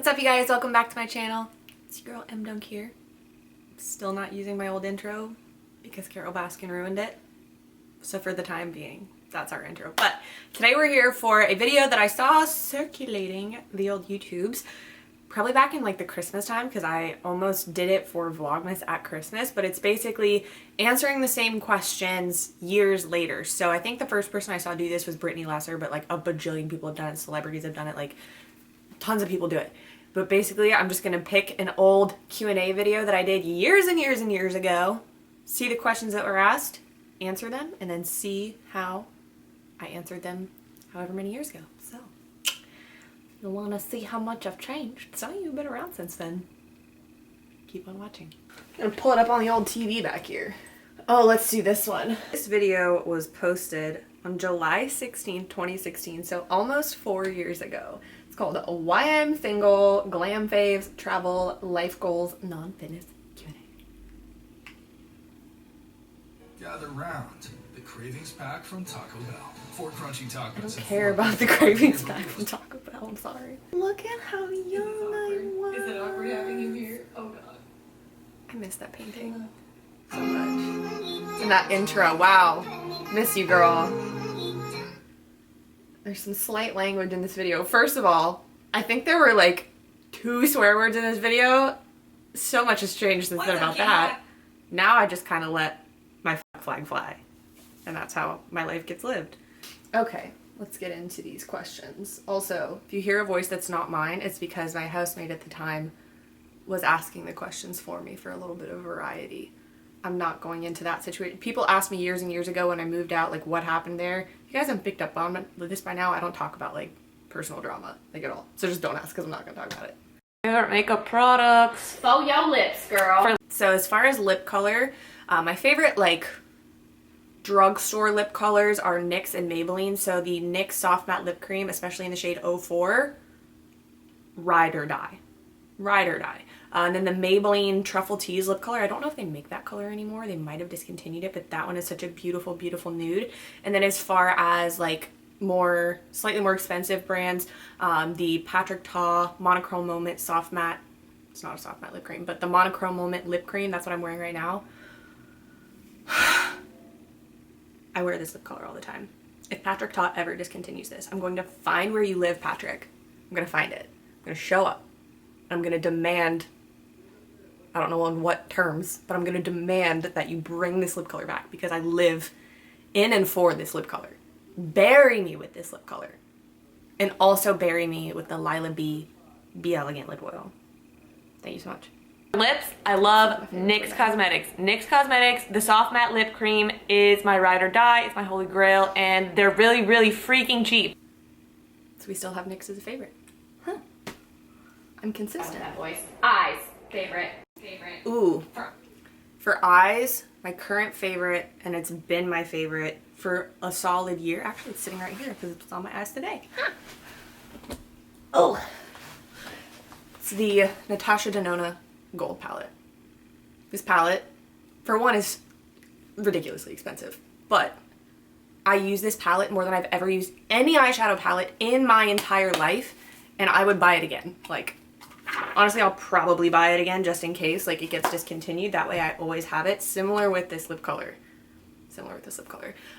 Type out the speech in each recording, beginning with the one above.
What's up, you guys? Welcome back to my channel. It's your girl Dunc here. Still not using my old intro because Carol Baskin ruined it. So for the time being, that's our intro. But today we're here for a video that I saw circulating the old YouTubes. Probably back in like the Christmas time, because I almost did it for Vlogmas at Christmas, but it's basically answering the same questions years later. So I think the first person I saw do this was Brittany Lesser, but like a bajillion people have done it, celebrities have done it, like tons of people do it. But basically I'm just gonna pick an old Q&A video that I did years and years and years ago, see the questions that were asked, answer them, and then see how I answered them however many years ago. So you'll want to see how much I've changed. Some of you have been around since then. Keep on watching. I'm gonna pull it up on the old TV back here. Oh, let's do this one. This video was posted on July 16th, 2016, so almost 4 years ago. It's called Why I'm Single, Glam Faves, Travel, Life Goals, Non-Fitness Q&A. Gather round. The Cravings Pack from Taco Bell. 4 crunchy tacos. I don't care about the Cravings Pack from Taco Bell, I'm sorry. Look at how young I was. Is it awkward having you here? Oh god. I miss that painting so much. And that intro, wow. Miss you, girl. There's some slight language in this video. First of all, I think there were like 2 swear words in this video. So much has changed since then about that. Now I just kind of let my flag fly. And that's how my life gets lived. Okay, let's get into these questions. Also, if you hear a voice that's not mine, it's because my housemate at the time was asking the questions for me for a little bit of variety. I'm not going into that situation. People asked me years and years ago when I moved out, like, what happened there. If you guys haven't picked up on this by now, I don't talk about, like, personal drama, like, at all. So just don't ask, because I'm not going to talk about it. Favorite makeup products. For your lips, girl. So as far as lip color, my favorite, like, drugstore lip colors are NYX and Maybelline. So the NYX Soft Matte Lip Cream, especially in the shade 04, ride or die. Ride or die. And then the Maybelline Truffle Tease lip color, I don't know if they make that color anymore. They might have discontinued it, but that one is such a beautiful, beautiful nude. And then as far as like slightly more expensive brands, the Patrick Ta Monochrome Moment Soft Matte, it's not a soft matte lip cream, but the Monochrome Moment lip cream, that's what I'm wearing right now. I wear this lip color all the time. If Patrick Ta ever discontinues this, I'm going to find where you live, Patrick. I'm going to find it. I'm going to show up. I'm going to demand, I don't know on what terms, but I'm going to demand that you bring this lip color back because I live in and for this lip color. Bury me with this lip color. And also bury me with the Lila B Be Elegant lip oil. Thank you so much. Lips, I love NYX Cosmetics. NYX Cosmetics, the soft matte lip cream is my ride or die. It's my holy grail, and they're really, really freaking cheap. So we still have NYX as a favorite. Huh. I'm consistent. That voice. Eyes. Favorite. Ooh. For eyes, my current favorite, and it's been my favorite for a solid year. Actually, it's sitting right here because it's on my eyes today. Oh. It's the Natasha Denona Gold palette. This palette, for one, is ridiculously expensive, but I use this palette more than I've ever used any eyeshadow palette in my entire life, and I would buy it again. Like, honestly, I'll probably buy it again just in case, like, it gets discontinued. That way I always have it. Similar with this lip color.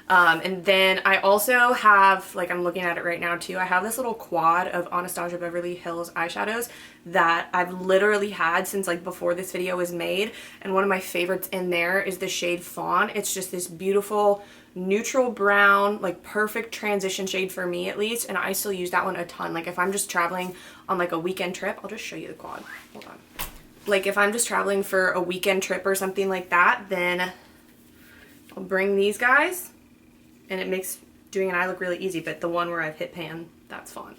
And then I also have, like, I'm looking at it right now too, I have this little quad of Anastasia Beverly Hills eyeshadows that I've literally had since like before this video was made, and one of my favorites in there is the shade Fawn. It's just this beautiful neutral brown, like perfect transition shade for me at least, and I still use that one a ton. Like if I'm just traveling on like a weekend trip, I'll just show you the quad, hold on. Like if I'm just traveling for a weekend trip or something like that, then I'll bring these guys, and it makes doing an eye look really easy, but the one where I've hit pan, that's Fawn.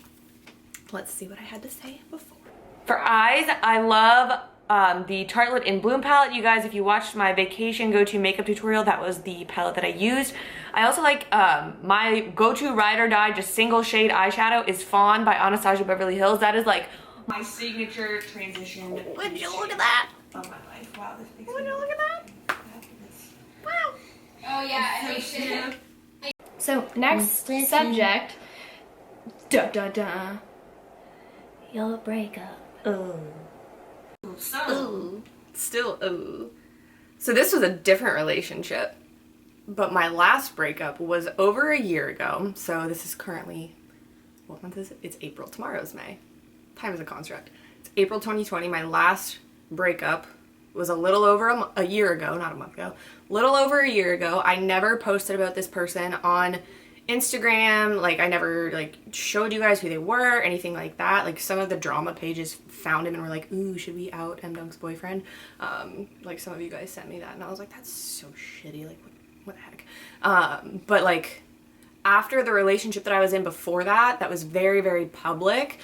Let's see what I had to say before. For eyes, I love the Tartelette in Bloom palette. You guys, if you watched my vacation go-to makeup tutorial, that was the palette that I used. I also like my go-to ride or die, just single shade eyeshadow is Fawn by Anastasia Beverly Hills. That is like my signature transition. Would you look at that? Oh my life, wow, this makes Would you look at that? Wow. Oh yeah, I hate shit. So next subject, your breakup. Still ooh. So this was a different relationship, but my last breakup was over a year ago. So this is currently, what month is it? It's April. Tomorrow's May. Time is a construct. It's April 2020. My last breakup was a little over a year ago, not a month ago. Little over a year ago. I never posted about this person on Instagram. Like, I never like showed you guys who they were, anything like that. Like, some of the drama pages found him and were like, ooh, should we out Dunc's boyfriend? Like, some of you guys sent me that and I was like, that's so shitty. Like, what the heck? But like, after the relationship that I was in before that, that was very, very public,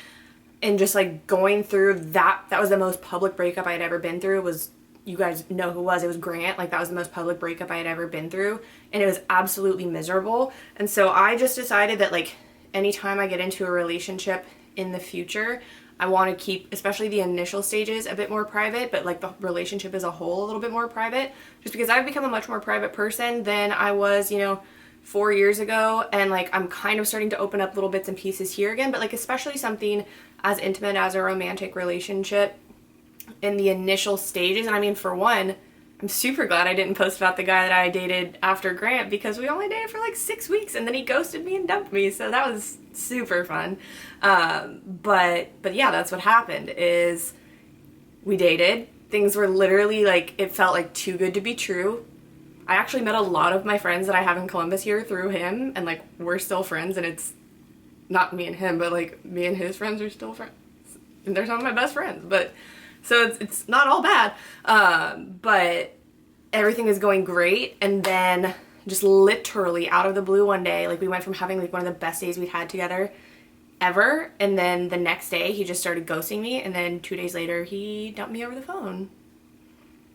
and just like going through that was the most public breakup I had ever been through. Was, you guys know who it was Grant. Like, that was the most public breakup I had ever been through, and it was absolutely miserable. And so I just decided that, like, anytime I get into a relationship in the future, I want to keep, especially the initial stages, a bit more private, but like the relationship as a whole a little bit more private, just because I've become a much more private person than I was, you know, 4 years ago. And like, I'm kind of starting to open up little bits and pieces here again, but like, especially something as intimate as a romantic relationship in the initial stages. And I mean, for one, I'm super glad I didn't post about the guy that I dated after Grant, because we only dated for like 6 weeks and then he ghosted me and dumped me. So that was super fun. But yeah, that's what happened. Is we dated. Things were literally like, it felt like too good to be true. I actually met a lot of my friends that I have in Columbus here through him, and like, we're still friends, and it's not me and him, but like, me and his friends are still friends. And they're some of my best friends, but so it's not all bad. But everything is going great. And then just literally out of the blue one day, like, we went from having like one of the best days we'd had together ever, and then the next day he just started ghosting me, and then 2 days later he dumped me over the phone.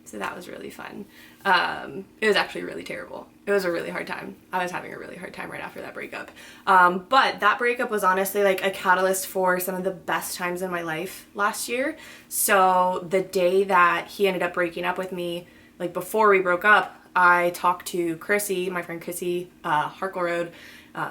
So that was really fun. It was actually really terrible. It was a really hard time. I was having a really hard time right after that breakup. But that breakup was honestly like a catalyst for some of the best times in my life last year. So the day that he ended up breaking up with me, like before we broke up, I talked to Chrissy, my friend Chrissy, Harkle Road.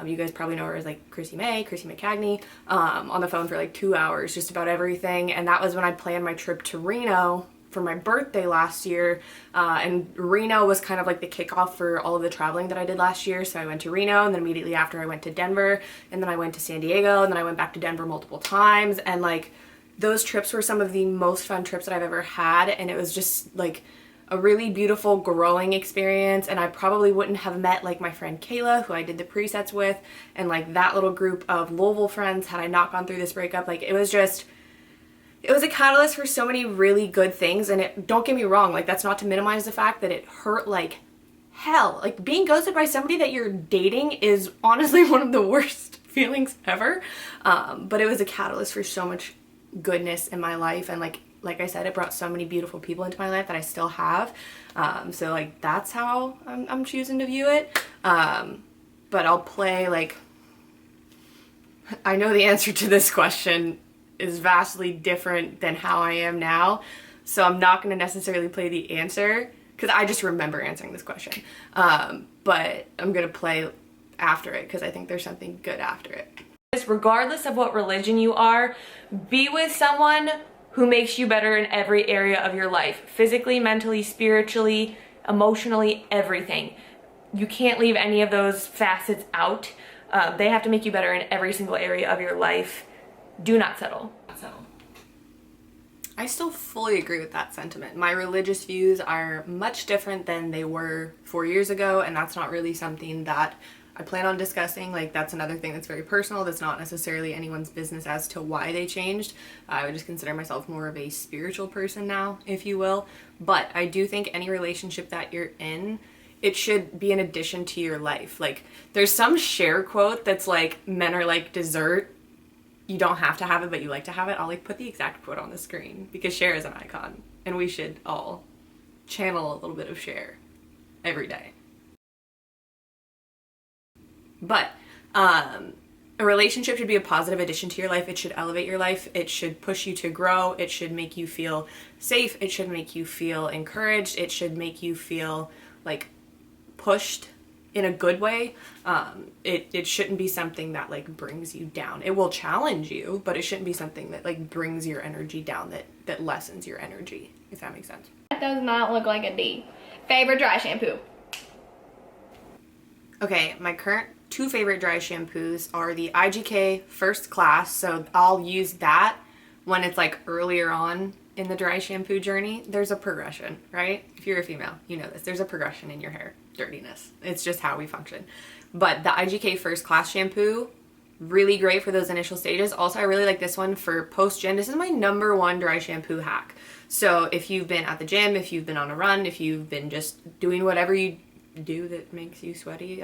You guys probably know her as like Chrissy McCagney, on the phone for like 2 hours, just about everything. And that was when I planned my trip to Reno for my birthday last year, and Reno was kind of like the kickoff for all of the traveling that I did last year. So I went to Reno, and then immediately after I went to Denver, and then I went to San Diego, and then I went back to Denver multiple times. And like, those trips were some of the most fun trips that I've ever had, and it was just like a really beautiful growing experience. And I probably wouldn't have met like my friend Kayla, who I did the presets with, and like that little group of Louisville friends had I not gone through this breakup. Like, it was a catalyst for so many really good things. And don't get me wrong, like, that's not to minimize the fact that it hurt like hell. Like, being ghosted by somebody that you're dating is honestly one of the worst feelings ever. But it was a catalyst for so much goodness in my life. And like I said, it brought so many beautiful people into my life that I still have. So like, that's how I'm choosing to view it. But I'll play, like, I know the answer to this question is vastly different than how I am now, so I'm not going to necessarily play the answer, because I just remember answering this question. But I'm going to play after it, because I think there's something good after it. Regardless of what religion you are, be with someone who makes you better in every area of your life. Physically, mentally, spiritually, emotionally, everything. You can't leave any of those facets out. They have to make you better in every single area of your life. Do not settle. I still fully agree with that sentiment. My religious views are much different than they were 4 years ago, and that's not really something that I plan on discussing. Like, that's another thing that's very personal. That's not necessarily anyone's business as to why they changed. I would just consider myself more of a spiritual person now, if you will. But I do think any relationship that you're in, it should be an addition to your life. Like, there's some Cher quote that's like, men are like dessert. You don't have to have it, but you like to have it. I'll like put the exact quote on the screen, because Cher is an icon, and we should all channel a little bit of Cher every day. But a relationship should be a positive addition to your life. It should elevate your life. It should push you to grow. It should make you feel safe. It should make you feel encouraged. It should make you feel like pushed in a good way. It shouldn't be something that like brings you down. It will challenge you, but it shouldn't be something that like brings your energy down, that lessens your energy, if that makes sense. That does not look like a D. Favorite dry shampoo? Okay, my current 2 favorite dry shampoos are the IGK First Class, so I'll use that when it's like earlier on in the dry shampoo journey. There's a progression, right? If you're a female, you know this. There's a progression in your hair dirtiness. It's just how we function. But the IGK First Class shampoo, really great for those initial stages. Also, I really like this one for post-gym. This is my #1 dry shampoo hack. So if you've been at the gym, if you've been on a run, if you've been just doing whatever you do that makes you sweaty,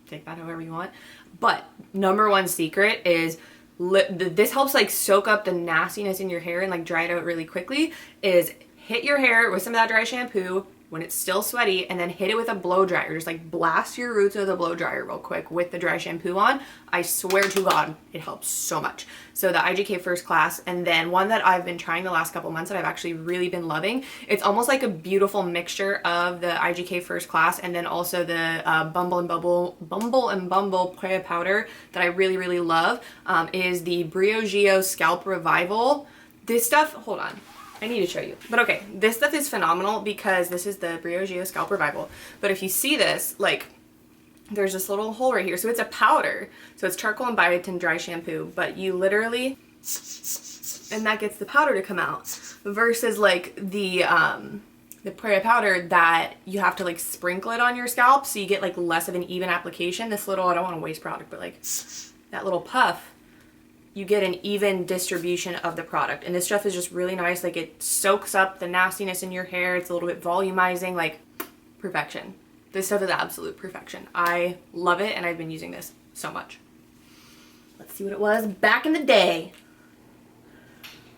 take that however you want. But #1 secret is this helps like soak up the nastiness in your hair and like dry it out really quickly, is hit your hair with some of that dry shampoo when it's still sweaty, and then hit it with a blow dryer. Just like blast your roots with a blow dryer real quick with the dry shampoo on. I swear to God, it helps so much. So the IGK First Class, and then one that I've been trying the last couple months that I've actually really been loving. It's almost like a beautiful mixture of the IGK First Class and then also the Bumble and Bumble Prayer Powder that I really, really love, is the Briogeo Scalp Revival. This stuff, hold on, I need to show you. But okay, this stuff is phenomenal because this is the Briogeo Scalp Revival. But if you see this, like, there's this little hole right here. So it's a powder. So it's charcoal and biotin dry shampoo, but you literally, and that gets the powder to come out. Versus like the Prayer powder that you have to like sprinkle it on your scalp, so you get like less of an even application. This little, I don't want to waste product, but like that little puff, you get an even distribution of the product. And this stuff is just really nice. Like it soaks up the nastiness in your hair. It's a little bit volumizing, like perfection. This stuff is absolute perfection. I love it, and I've been using this so much. Let's see what it was back in the day.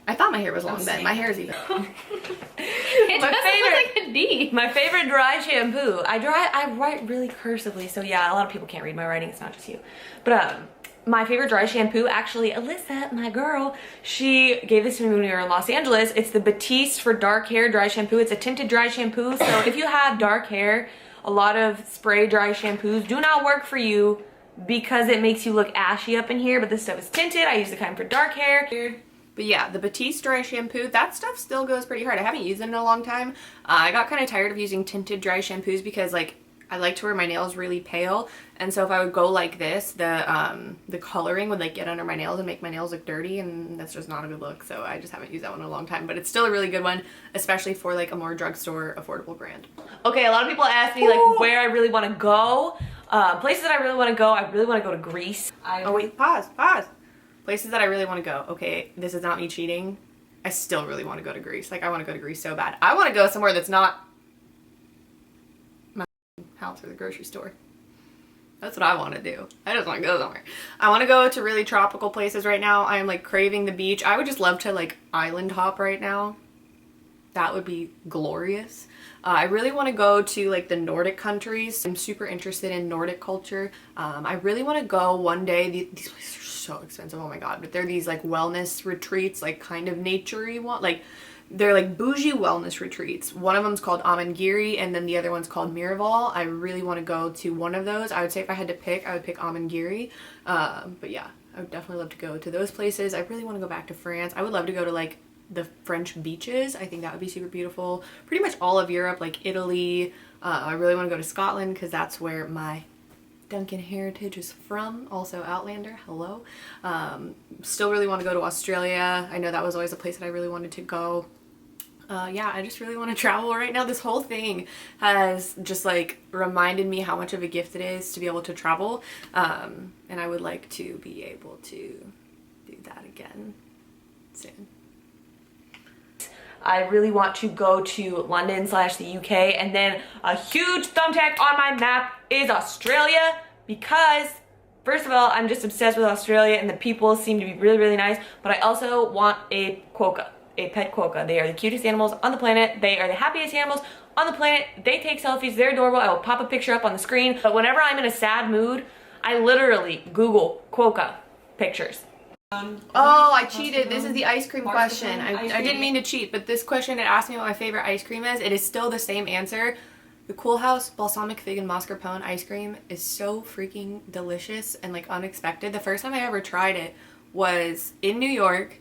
I thought my hair was long then. My hair is even. It does look like a D. My favorite dry shampoo. I write really cursively, so yeah, a lot of people can't read my writing. It's not just you. But my favorite dry shampoo, actually, Alyssa, my girl, she gave this to me when we were in Los Angeles. It's the Batiste for dark hair dry shampoo. It's a tinted dry shampoo. So if you have dark hair, a lot of spray dry shampoos do not work for you because it makes you look ashy up in here. But this stuff is tinted. I use the kind for dark hair. But yeah, the Batiste dry shampoo, that stuff still goes pretty hard. I haven't used it in a long time. I got kind of tired of using tinted dry shampoos because like I like to wear my nails really pale, and so if I would go like this, the coloring would like get under my nails and make my nails look dirty, and that's just not a good look. So I just haven't used that one in a long time, but it's still a really good one, especially for like a more drugstore affordable brand. Okay, a lot of people ask me like where I really want to go. Places that I really want to go. I really want to go to Greece. Oh wait, pause. Places that I really want to go. Okay, this is not me cheating. I still really want to go to Greece. Like I want to go to Greece so bad. I want to go somewhere that's not my house or the grocery store. That's what I want to do. I just want to go somewhere. I want to go to really tropical places right now. I am like craving the beach. I would just love to like island hop right now. That would be glorious. I really want to go to like the Nordic countries. I'm super interested in Nordic culture. I really want to go one day. These places are so expensive, oh my god, but they're these like wellness retreats, like kind of nature-y one, like they're like bougie wellness retreats. One of them's called Amangiri, and then the other one's called Miraval. I really want to go to one of those. I would say if I had to pick, I would pick Amangiri. But yeah, I would definitely love to go to those places. I really want to go back to France. I would love to go to like the French beaches. I think that would be super beautiful. Pretty much all of Europe, like Italy. I really want to go to Scotland because that's where my Duncan heritage is from. Also Outlander, hello. Still really want to go to Australia. I know that was always a place that I really wanted to go. Yeah, I just really want to travel right now. This whole thing has just like reminded me how much of a gift it is to be able to travel. And I would like to be able to do that again soon. I really want to go to London / the UK, and then a huge thumbtack on my map is Australia, because first of all, I'm just obsessed with Australia and the people seem to be really, really nice, but I also want a quokka, a pet quokka. They are the cutest animals on the planet. They are the happiest animals on the planet. They take selfies, they're adorable. I will pop a picture up on the screen, but whenever I'm in a sad mood, I literally Google quokka pictures. Oh, I cheated. This is the ice cream question. I didn't mean to cheat, but this question, it asked me what my favorite ice cream is. It is still the same answer. The Cool House balsamic fig and mascarpone ice cream is so freaking delicious and like unexpected. The first time I ever tried it was in New York.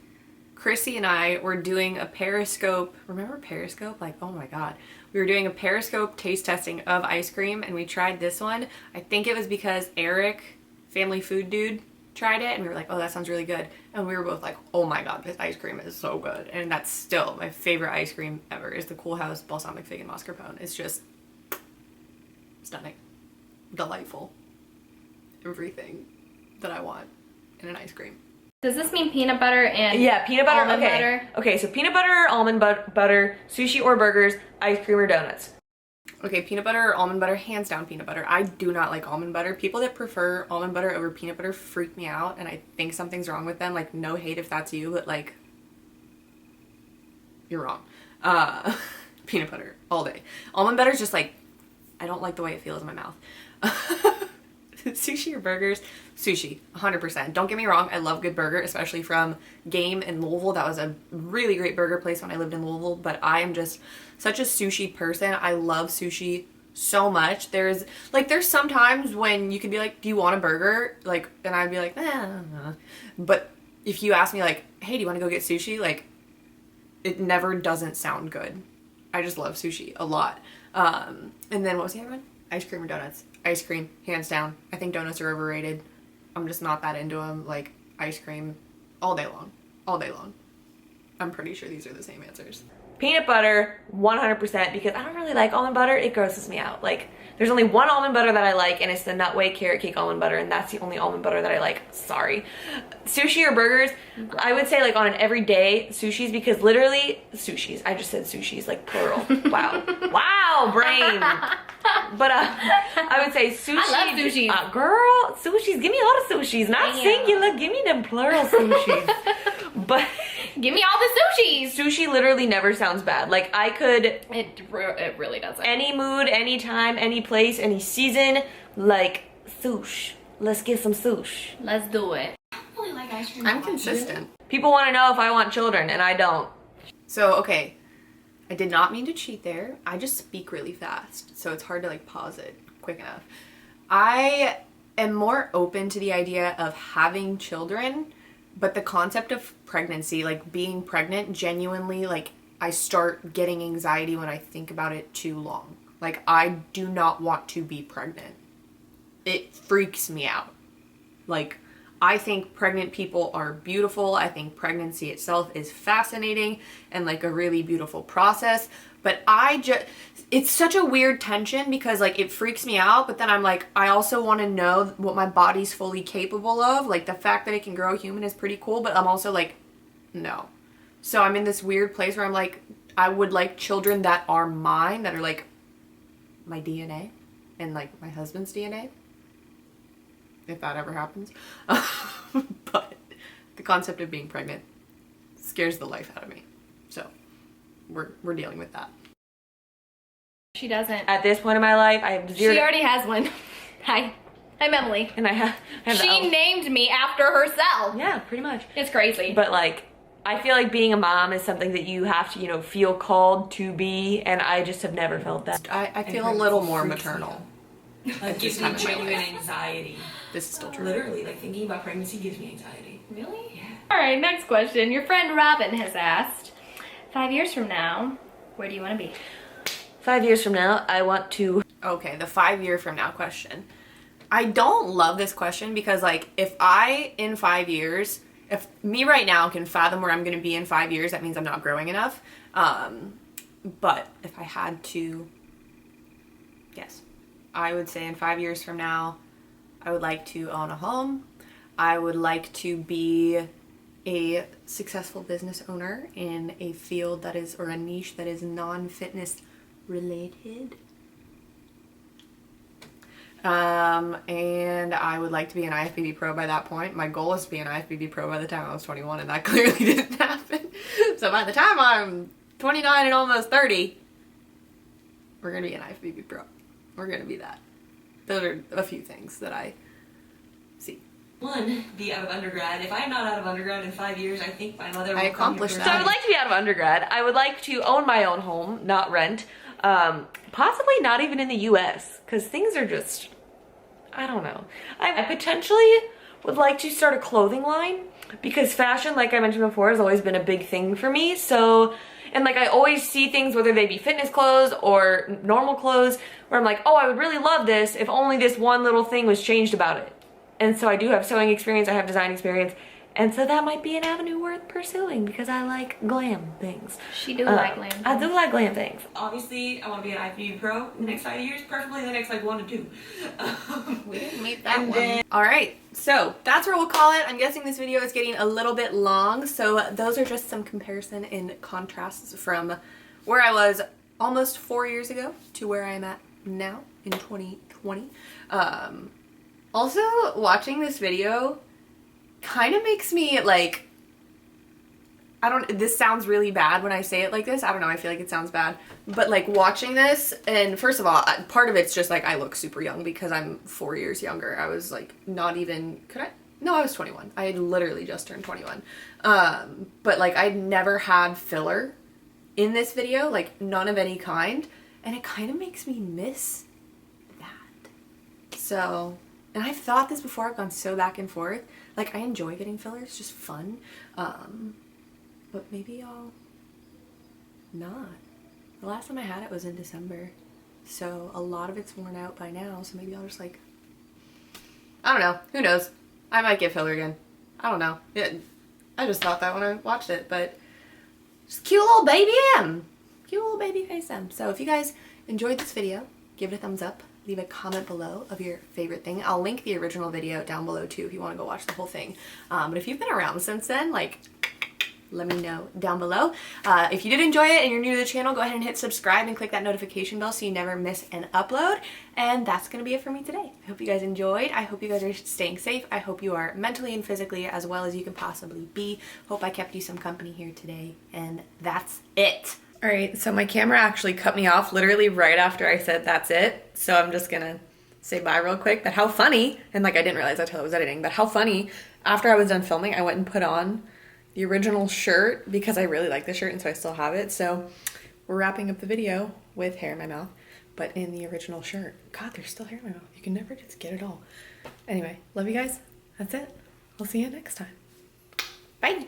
Chrissy and I were doing a Periscope. Remember Periscope? Like, oh my god. We were doing a Periscope taste testing of ice cream and we tried this one. I think it was because Eric, Family Food Dude, tried it and we were like, oh, that sounds really good. And we were both like, oh my god, this ice cream is so good. And that's still my favorite ice cream ever is the Cool House balsamic fig and mascarpone. It's just stunning, delightful, everything that I want in an ice cream. Does this mean peanut butter and Yeah, peanut butter. almond Okay. butter? Okay, so peanut butter or almond butter, sushi or burgers, ice cream or donuts. Okay, peanut butter or almond butter, hands down peanut butter. I do not like almond butter. People that prefer almond butter over peanut butter freak me out and I think something's wrong with them. Like, no hate if that's you, but like, you're wrong. Peanut butter all day. Almond butter is just like, I don't like the way it feels in my mouth. Sushi or burgers? Sushi, 100%. Don't get me wrong, I love good burger, especially from Game in Louisville. That was a really great burger place when I lived in Louisville, but I am just such a sushi person. I love sushi so much. There's some times when you could be like, do you want a burger? Like, and I'd be like, but if you ask me like, hey, do you want to go get sushi? Like, it never doesn't sound good. I just love sushi a lot. And then what was the other one? Ice cream or donuts? Ice cream, hands down. I think donuts are overrated. I'm just not that into them. Like, ice cream all day long. All day long. I'm pretty sure these are the same answers. Peanut butter, 100%, because I don't really like almond butter. It grosses me out. Like, there's only one almond butter that I like, and it's the Nutway Carrot Cake almond butter, and that's the only almond butter that I like. Sorry. Sushi or burgers, I would say like on an everyday sushis, because literally, sushis. I just said sushis, like plural. Wow. Wow, brain. But I would say sushi. I love sushis. Girl, sushis. Give me a lot of sushis. Not Damn. singular. Give me them plural sushis. But Give me all the sushis. sushi literally never sounds bad. Like, I could, It really doesn't. any mood, any time, any place, any season, like, sush. Let's get some sush. Let's do it. I don't really like ice cream. I'm consistent. People want to know if I want children, and I don't. So, okay. I did not mean to cheat there. I just speak really fast, so it's hard to like pause it quick enough. I am more open to the idea of having children, but the concept of pregnancy, like being pregnant, genuinely, like I start getting anxiety when I think about it too long. Like, I do not want to be pregnant. It freaks me out. Like, I think pregnant people are beautiful. I think pregnancy itself is fascinating and like a really beautiful process. But it's such a weird tension because like it freaks me out, but then I'm like, I also want to know what my body's fully capable of. Like, the fact that it can grow a human is pretty cool, but I'm also like, no. So I'm in this weird place where I'm like, I would like children that are mine, that are like my DNA and like my husband's DNA. If that ever happens. But the concept of being pregnant scares the life out of me. So we're dealing with that. She doesn't. At this point in my life, I have zero. She already has one. Hi. I'm Emily. And I have She named me after herself. Yeah, pretty much. It's crazy. But like, I feel like being a mom is something that you have to, you know, feel called to be, and I just have never felt that. I feel a little more maternal. Like, gives me genuine anxiety. This is still true. Literally, like, thinking about pregnancy gives me anxiety. Really? Yeah. All right, next question. Your friend Robin has asked, 5 years from now, where do you want to be? 5 years from now, I want to. Okay, the 5 year from now question. I don't love this question because like, if I in 5 years, if me right now can fathom where I'm going to be in 5 years, that means I'm not growing enough. But if I had to guess, I would say in 5 years from now, I would like to own a home. I would like to be a successful business owner in a field that is, or a niche that is non-fitness related. And I would like to be an IFBB pro by that point. My goal is to be an IFBB pro by the time I was 21, and that clearly didn't happen. So by the time I'm 29 and almost 30, we're going to be an IFBB pro. We're going to be that. Those are a few things that I see. One, be out of undergrad. If I'm not out of undergrad in 5 years, I think my mother will I accomplished come that. So I would like to be out of undergrad. I would like to own my own home, not rent. Possibly not even in the US, because things are just, I don't know. I potentially would like to start a clothing line, because fashion, like I mentioned before, has always been a big thing for me. So, and like I always see things, whether they be fitness clothes or normal clothes, where I'm like, oh, I would really love this if only this one little thing was changed about it. And so I do have sewing experience, I have design experience, and so that might be an avenue worth pursuing, because I like glam things. She do like glam I do like glam things. Obviously, I want to be an IFBB pro in the next 5 years, preferably the next like 1 to 2. We didn't meet that one. Then, All right, so that's what we'll call it. I'm guessing this video is getting a little bit long, so those are just some comparison and contrasts from where I was almost 4 years ago to where I am at now in 2020. Also, watching this video kind of makes me like, this sounds really bad when I say it like this. I don't know, I feel like it sounds bad. But like watching this, and first of all, part of it's just like I look super young because I'm 4 years younger. I was like not even, no, I was 21. I had literally just turned 21. But like I'd never had filler in this video, like none of any kind. And it kind of makes me miss that. So, and I've thought this before, I've gone so back and forth. Like I enjoy getting fillers, it's just fun. But maybe I'll not. The last time I had it was in December. So a lot of it's worn out by now. So maybe I'll just like, I don't know. Who knows? I might get filler again. I don't know. I just thought that when I watched it, but just cute little baby M. Cute little baby face M. So if you guys enjoyed this video, give it a thumbs up. Leave a comment below of your favorite thing. I'll link the original video down below too if you want to go watch the whole thing. But if you've been around since then, like, let me know down below. If you did enjoy it and you're new to the channel, go ahead and hit subscribe and click that notification bell so you never miss an upload. And that's going to be it for me today. I hope you guys enjoyed. I hope you guys are staying safe. I hope you are mentally and physically as well as you can possibly be. Hope I kept you some company here today. And that's it. All right, so my camera actually cut me off literally right after I said that's it. So I'm just gonna say bye real quick. But how funny, and like I didn't realize until I was editing, but how funny, after I was done filming, I went and put on the original shirt because I really like the shirt and so I still have it. So we're wrapping up the video with hair in my mouth, but in the original shirt. God, there's still hair in my mouth. You can never just get it all. Anyway, love you guys. That's it. We'll see you next time. Bye.